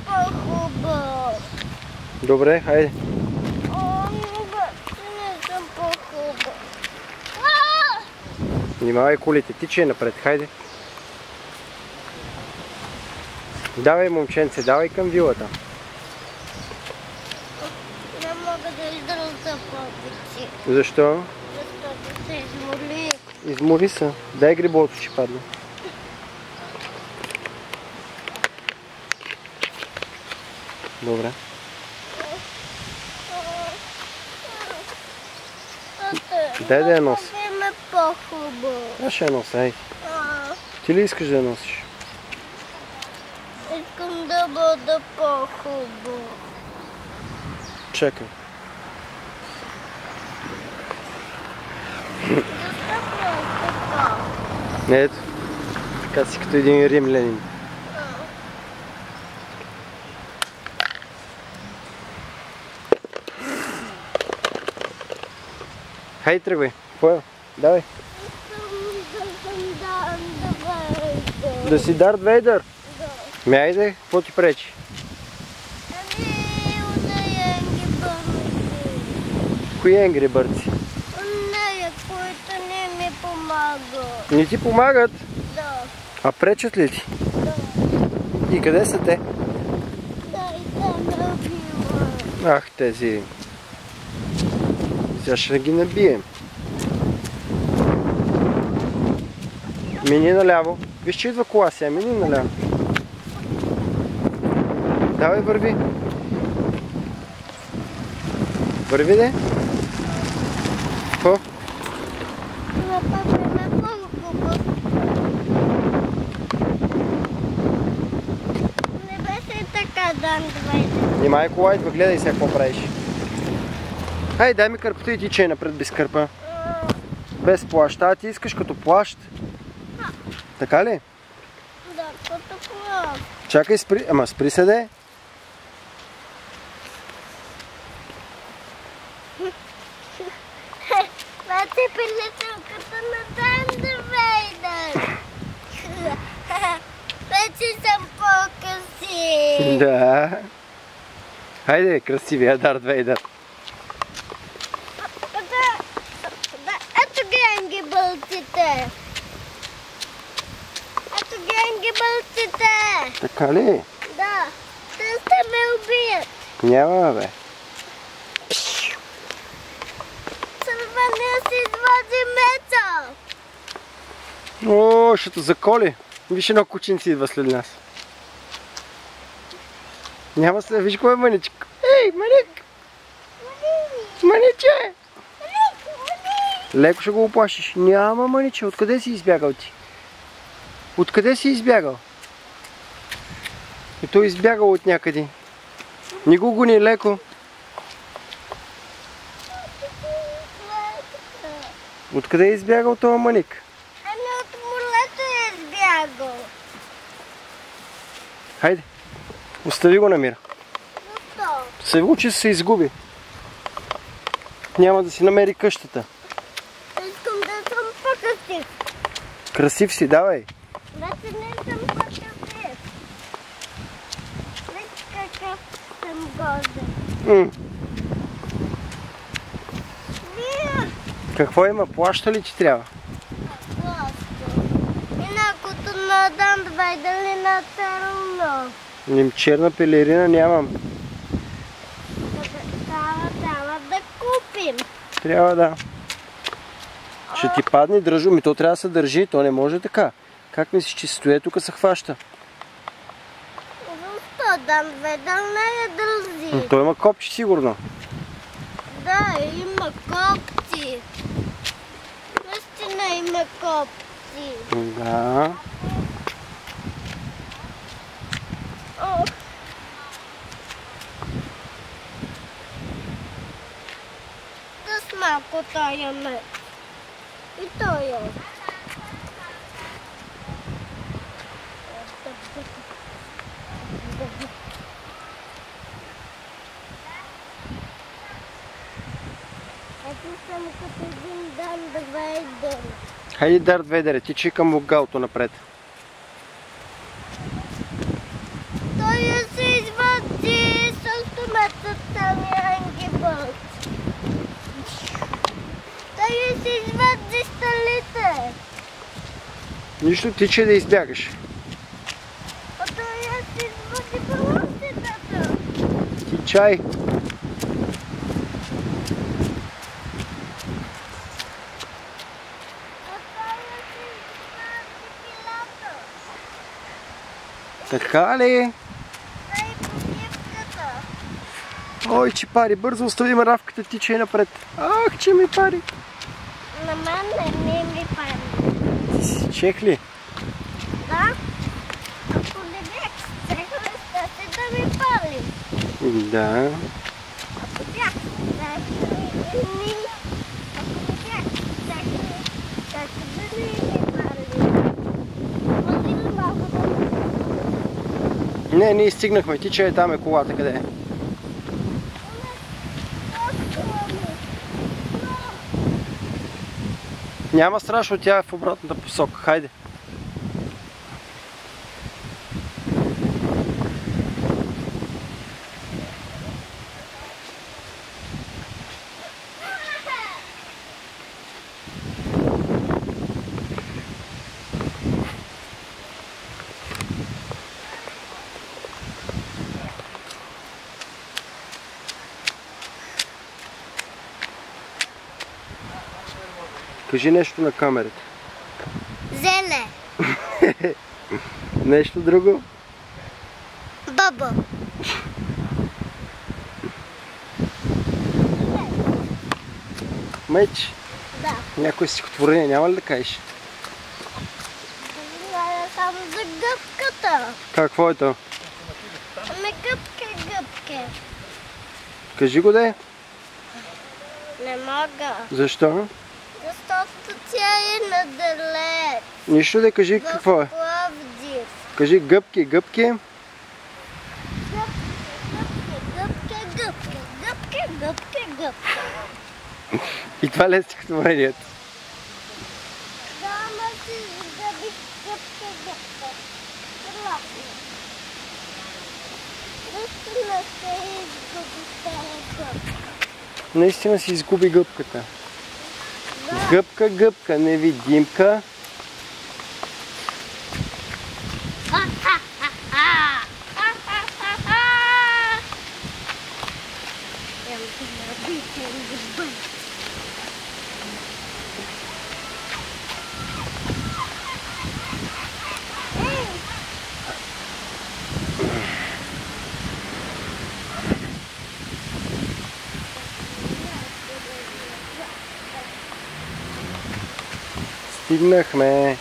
по-хубав. Добре, хайде. Не съм по-хубав. Внимавай колите, тичай напред, хайде. Давай, момченце, давай към вилата. Не мога да издържа повече. Защо? Защото се измоли. Измори се. Дай грибото, че падне. Добре. Дай да я носи. Ме по-хубаво. Аз ще я нося, ей. Ти ли искаш да я носиш? Искам да бъда по-хубаво. Чакай. Ето. Така си като един римлянин. Хайде, тръгвай. Поел. Давай. Да си Дарт Вейдър? Да. Ме айде, какво ти пречи? Кои Angry Birds? Не, които не ми помагат. Не ти помагат? Да. А пречат ли ти? Да. И къде са те? Да, и те ме убива. Ах, тези. Сега ще ги набием. Мини наляво. Виж, че идва кола сега. Мини наляво. Давай, върви. Върви, де. Какво? Не беше така, Дарт Вейдър. Внимай, кола идва, гледай сега какво правиш. Хай, дай ми кърпата и тичай напред без кърпа. Без плащ. А ти искаш като плащ? Така ли? Да, като плащ. Чакай, спри. Ама спри се, де. Това ти пиличелката на Дарт Вейдър. Вече съм по-къси. Да. Хайде, красивия Дарт Вейдър. Ето ги ангибълците. Ето ги ангибълците. Така ли? Да. Те ще ме убият. Няма, бе. Сървания си извади меца. О, ще те заколи. Виж, едно кученце идва след нас. Няма след. Виж кой е Маничко. Ей, Маник! Маниче! Леко ще го оплашиш. Няма, Маниче. Откъде си избягал ти? Откъде си избягал? И той избягал от някъде. Не го гони, леко. Откъде е избягал този Маник? Ами от морето е избягал. Хайде. Остави го на мира. Защо? Се учи се изгуби. Няма да си намери къщата. Искам да съм по-късив. Красив си, давай. Вече не съм по-късив. Виж какъв съм годен. Вие Какво има? Плаща ли ти трябва? просто. Инакото на Дарт Вейдър и на Терно. Черна пелерина нямам. Трябва да купим. Трябва да. Ще ти падне дръжо. Ми то трябва да се държи. То не може така. Как мислиш, че стоя тук се хваща? Защо Дарт Вейдър не я държи? Той има копче сигурно. Да, има копци. Наистина има копци. Да. Да с малко тая мед. И той е. Ето съм като един Дарт Вейдър. Хайде, Дарт Вейдър, тичай към лугалото напред. Той се извади Нищо, ти че да избягаш. Ото я си извади балончетата. Ти чай. Така ли? Ой, че пари, бързо остави маравката, тичай напред. Ах, че ми пари. На мен не ми пари. Чех ли? Да? Ако не бях чехла, ще да ми пари. Да. Ако бях чехла, ако не бях чехла, ще да ми пари. Може ли малко да... Не, ние стигнахме. Ти че там е колата, къде е? Няма страшно, тя е в обратната посока. Хайде. Кажи нещо на камерата. Зеле. Нещо друго? Баба. Меч. Да. Някое стихотворение няма ли да кажеш? Знае само за гъбката. Какво е то? Ами гъбке. Кажи го де. Не мога. Защо? Защото тя е надалеч. Нищо да кажи какво е. В Пловдив. Кажи гъбки. Гъбке. И това ли е стихотворението? Да, ама си гъби гъбке. Наистина се изгуби тази гъбка. Наистина си изгуби гъбката. Гъбка, невидимка. Стигнахме.